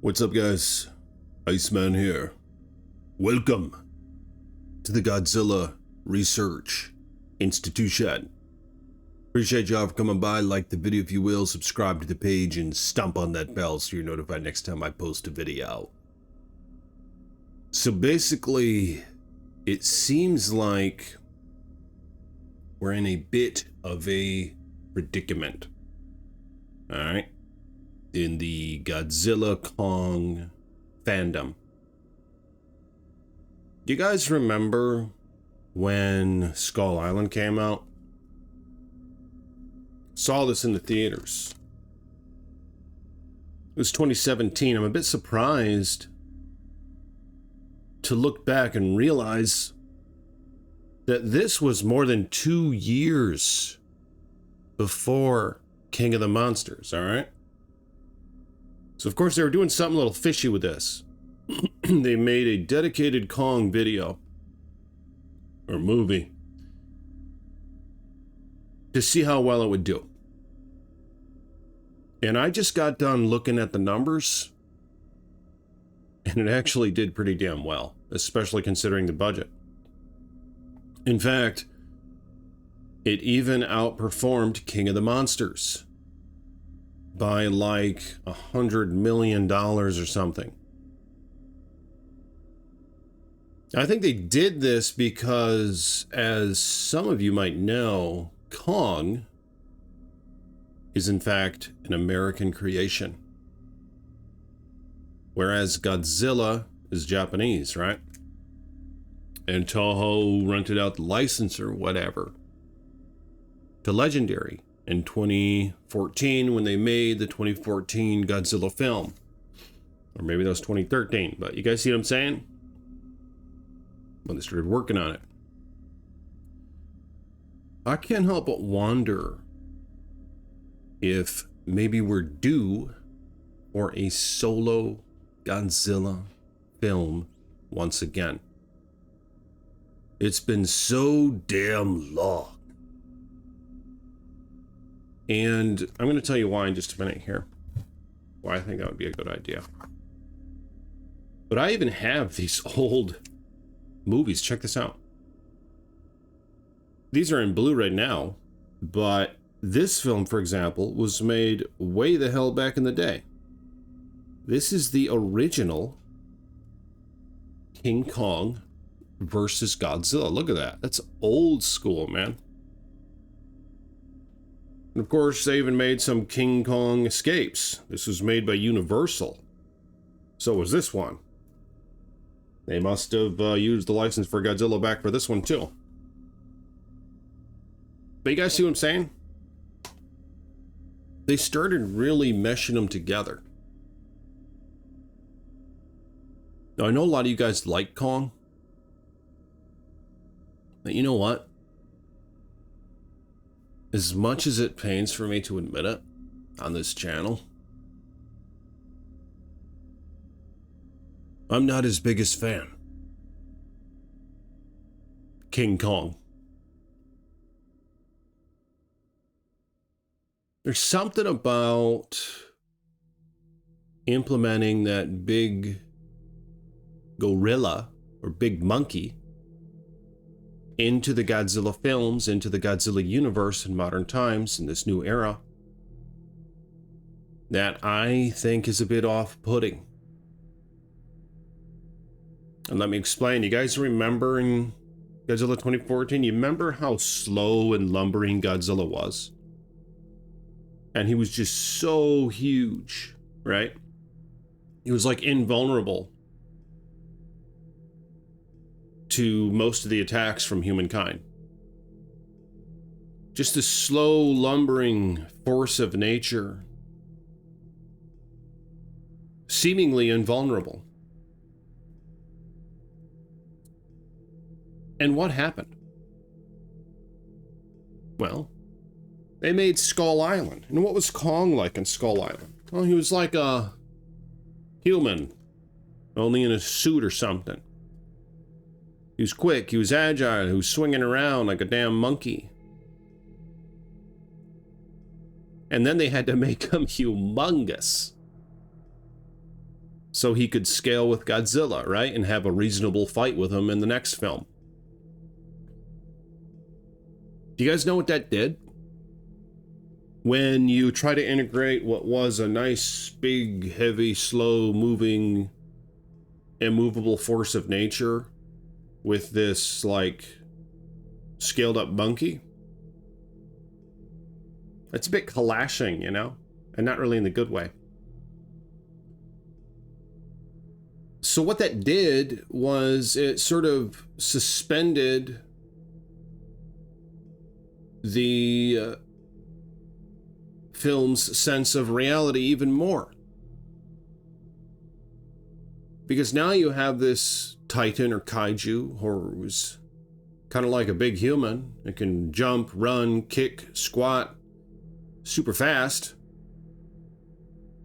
What's up, guys? Iceman here. Welcome to the Godzilla Research Institution. Appreciate y'all for coming by. Like the video if you will, subscribe to the page, and stomp on that bell so you're notified next time I post a video. So basically, it seems like we're in a bit of a predicament. Alright? In the Godzilla Kong fandom. Do you guys remember when Skull Island came out? Saw this in the theaters. It was 2017. I'm a bit surprised to look back and realize that this was more than 2 years before King of the Monsters, alright? So of course they were doing something a little fishy with this. They made a dedicated Kong video or movie to see how well it would do. And I just got done looking at the numbers, and it actually did pretty damn well, especially considering the budget. In fact, it even outperformed King of the Monsters by like $100 million or something. I think they did this because, as some of you might know, Kong is in fact an American creation, whereas Godzilla is Japanese, right? And Toho rented out the license or whatever to Legendary in 2014 when they made the 2014 Godzilla film. Or maybe that was 2013, but you guys see what I'm saying? When they started working on it. I can't help but wonder if maybe we're due for a solo Godzilla film once again. It's been so damn long. And I'm going to tell you why in just a minute here. Why I think that would be a good idea. But I even have these old movies. Check this out. These are in Blu-ray now, but this film, for example, was made way the hell back in the day. This is the original King Kong versus Godzilla. Look at that. That's old school, man. And of course, they even made some King Kong escapes. This was made by Universal. So was this one. They must have used the license for Godzilla back for this one too. But you guys see what I'm saying? They started really meshing them together. Now, I know a lot of you guys like Kong. But you know what? As much as it pains for me to admit it on this channel, I'm not his biggest fan. King Kong. There's something about implementing that big gorilla or big monkey into the Godzilla films, into the Godzilla universe in modern times, in this new era, that I think is a bit off-putting. And let me explain. You guys remember in Godzilla 2014, you remember how slow and lumbering Godzilla was? And he was just so huge, right? He was like invulnerable to most of the attacks from humankind. Just a slow, lumbering force of nature, seemingly invulnerable. And what happened? Well, they made Skull Island. And what was Kong like in Skull Island? Well, he was like a human, only in a suit or something. He was quick, he was agile, he was swinging around like a damn monkey. And then they had to make him humongous. so he could scale with Godzilla, right? And have a reasonable fight with him in the next film. Do you guys know what that did? When you try to integrate what was a nice, big, heavy, slow-moving, immovable force of nature with this, like, scaled-up monkey, it's a bit clashing, you know? And not really in the good way. So what that did was it sort of suspended the film's sense of reality even more. Because now you have this titan or kaiju who's kind of like a big human. It can jump, run, kick, squat super fast.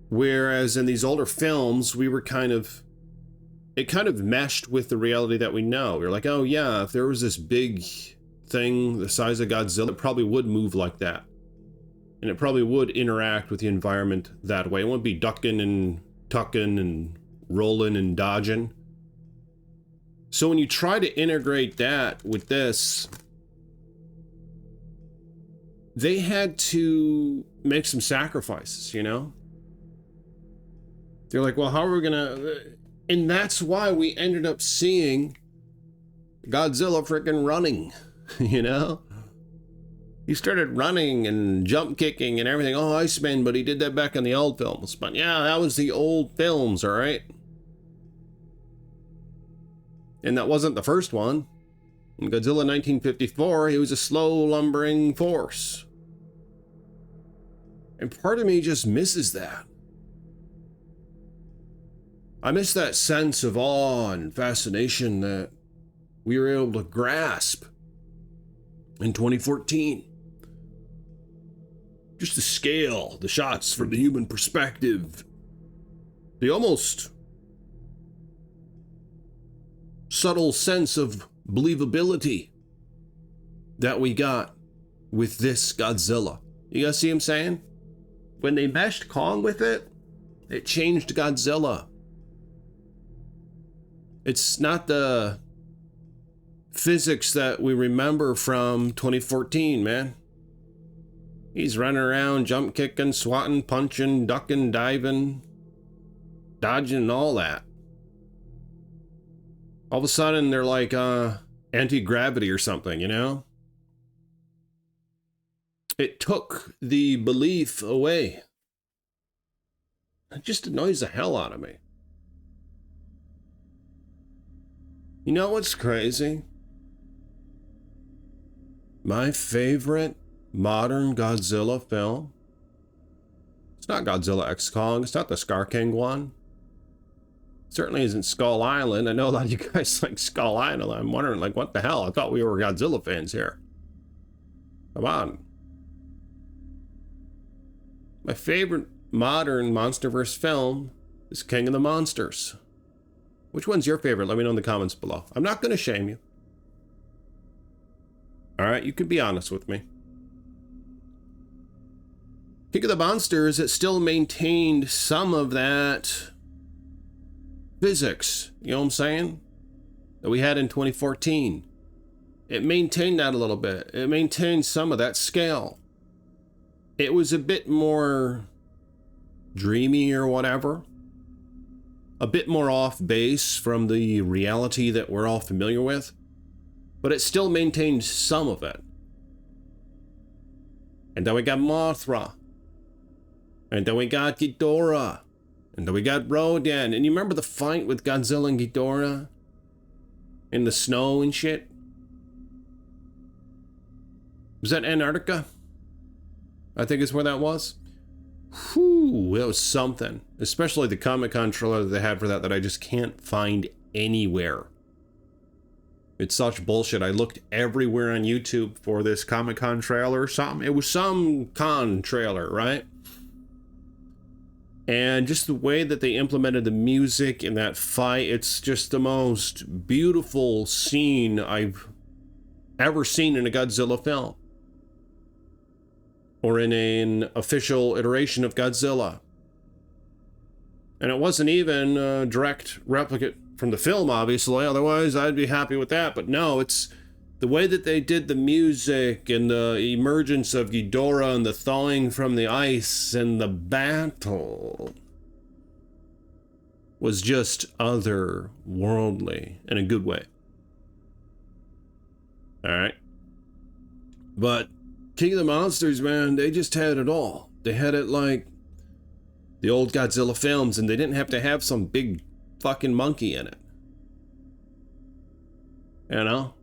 Whereas in these older films, it kind of meshed with the reality that we know. We're like, oh yeah, if there was this big thing the size of Godzilla, it probably would move like that. And it probably would interact with the environment that way. It wouldn't be ducking and tucking and rolling and dodging. So when you try to integrate that with this, they had to make some sacrifices, you know? They're like, well, how are we gonna... And that's why we ended up seeing Godzilla freaking running, you know? He started running and jump kicking and everything. Oh, Iceman, but he did that back in the old films. But yeah, that was the old films, all right? And that wasn't the first one. In Godzilla 1954, he was a slow, lumbering force. And part of me just misses that. I miss that sense of awe and fascination that we were able to grasp in 2014. Just the scale, the shots from the human perspective, the almost subtle sense of believability that we got with this Godzilla. You guys see what I'm saying? When they meshed Kong with it, it changed Godzilla. It's not the physics that we remember from 2014, man. He's running around, jump kicking, swatting, punching, ducking, diving, dodging, and all that. All of a sudden, they're like anti-gravity or something, you know? It took the belief away. It just annoys the hell out of me. You know what's crazy? My favorite modern Godzilla film, it's not Godzilla X Kong, it's not the Scar King one. It certainly isn't Skull Island. I know a lot of you guys like Skull Island. I'm wondering, like, what the hell? I thought we were Godzilla fans here. Come on. My favorite modern Monsterverse film is King of the Monsters. Which one's your favorite? Let me know in the comments below. I'm not going to shame you. Alright, you can be honest with me. King of the Monsters, it still maintained some of that physics, you know what I'm saying? That we had in 2014. It maintained that a little bit. It maintained some of that scale. It was a bit more dreamy or whatever. A bit more off base from the reality that we're all familiar with. But it still maintained some of it. And then we got Mothra. And then we got Ghidorah. And then we got Rodan. And you remember the fight with Godzilla and Ghidorah? In the snow and shit? Was that Antarctica? I think is where that was. Whew, it was something. Especially the Comic-Con trailer that they had for that I just can't find anywhere. It's such bullshit. I looked everywhere on YouTube for this Comic-Con trailer or something. It was some con trailer, right? And just the way that they implemented the music in that fight, it's just the most beautiful scene I've ever seen in a Godzilla film. Or in an official iteration of Godzilla. And it wasn't even a direct replicate from the film, obviously. Otherwise, I'd be happy with that. But no, it's the way that they did the music and the emergence of Ghidorah and the thawing from the ice and the battle was just otherworldly in a good way. All right. But King of the Monsters, man, they just had it all. They had it like the old Godzilla films, and they didn't have to have some big fucking monkey in it. You know?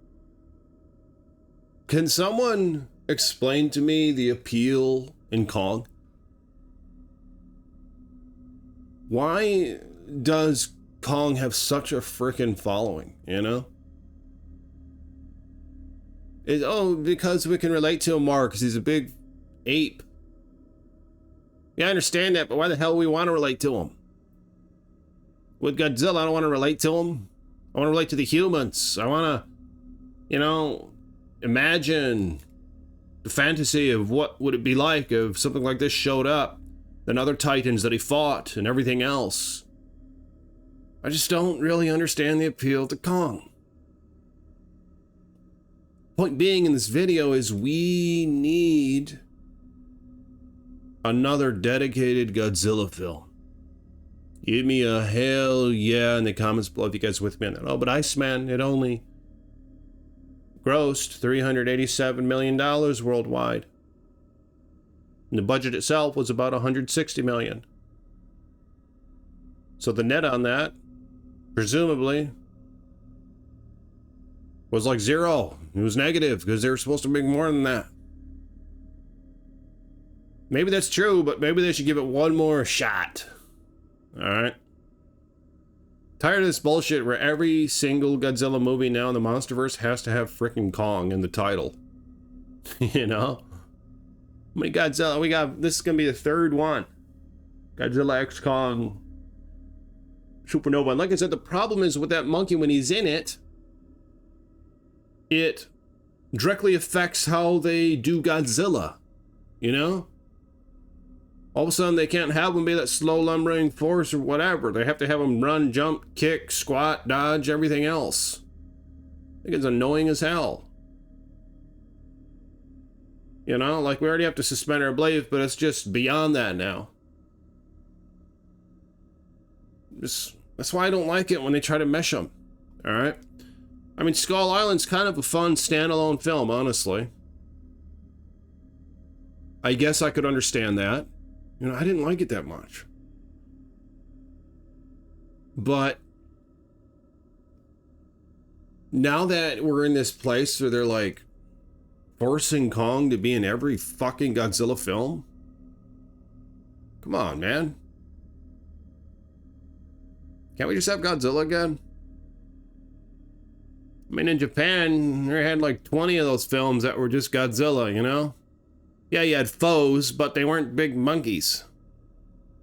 Can someone explain to me the appeal in Kong? Why does Kong have such a freaking following, you know? Because we can relate to him more, because he's a big ape. Yeah, I understand that, but why the hell do we want to relate to him? With Godzilla, I don't want to relate to him. I want to relate to the humans. I want to, you know, imagine the fantasy of what would it be like if something like this showed up, and other titans that he fought and everything else. I just don't really understand the appeal to Kong. Point being in this video is we need another dedicated Godzilla film. Give me a hell yeah in the comments below if you guys are with me on that. Oh, but Iceman, it only grossed $387 million worldwide. And the budget itself was about $160 million. So the net on that, presumably, was like zero. It was negative because they were supposed to make more than that. Maybe that's true, but maybe they should give it one more shot. Alright? Tired of this bullshit where every single Godzilla movie now in the Monsterverse has to have freaking Kong in the title. You know? I mean, Godzilla, we got, this is gonna be the third one. Godzilla X Kong Supernova. And like I said, the problem is with that monkey when he's in it, it directly affects how they do Godzilla. You know? All of a sudden, they can't have him be that slow lumbering force or whatever. They have to have him run, jump, kick, squat, dodge, everything else. I think it's annoying as hell. You know, like we already have to suspend our belief, but it's just beyond that now. That's why I don't like it when they try to mesh them. All right? I mean, Skull Island's kind of a fun standalone film, honestly. I guess I could understand that. You know, I didn't like it that much. But now that we're in this place where they're like forcing Kong to be in every fucking Godzilla film, come on, man. Can't we just have Godzilla again? I mean, in Japan, they had like 20 of those films that were just Godzilla, you know? Yeah, you had foes, but they weren't big monkeys.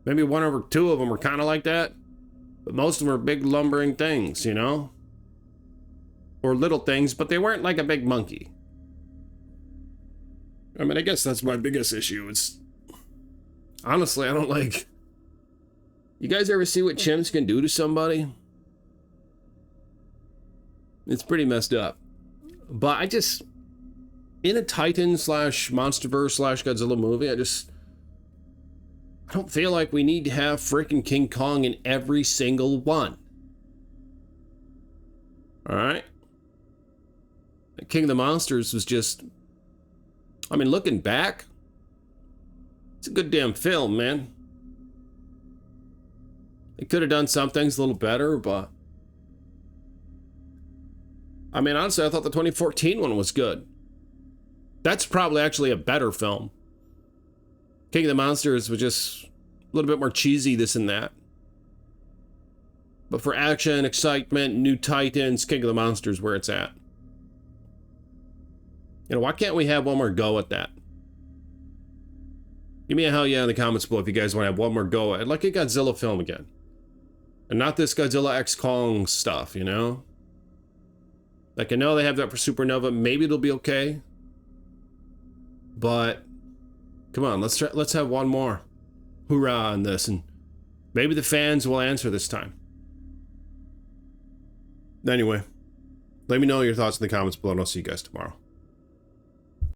Maybe one or two of them were kind of like that, but most of them were big lumbering things, you know? Or little things, but they weren't like a big monkey. I mean, I guess that's my biggest issue. It's honestly, I don't like... You guys ever see what chimps can do to somebody? It's pretty messed up. But I just... In a Titan / Monsterverse / Godzilla movie, I don't feel like we need to have freaking King Kong in every single one. Alright? King of the Monsters was just... I mean, looking back, it's a good damn film, man. They could have done some things a little better, but... I mean, honestly, I thought the 2014 one was good. That's probably actually a better film. King of the Monsters was just a little bit more cheesy, this and that. But for action, excitement, new Titans, King of the Monsters where it's at. You know, why can't we have one more go at that? Give me a hell yeah in the comments below if you guys want to have one more go at it. Like a Godzilla film again. And not this Godzilla X Kong stuff, you know? Like, I know they have that for Supernova. Maybe it'll be okay. But come on, let's have one more hoorah on this and Maybe the fans will answer this time. Anyway, let me know your thoughts in the comments below, and I'll see you guys tomorrow.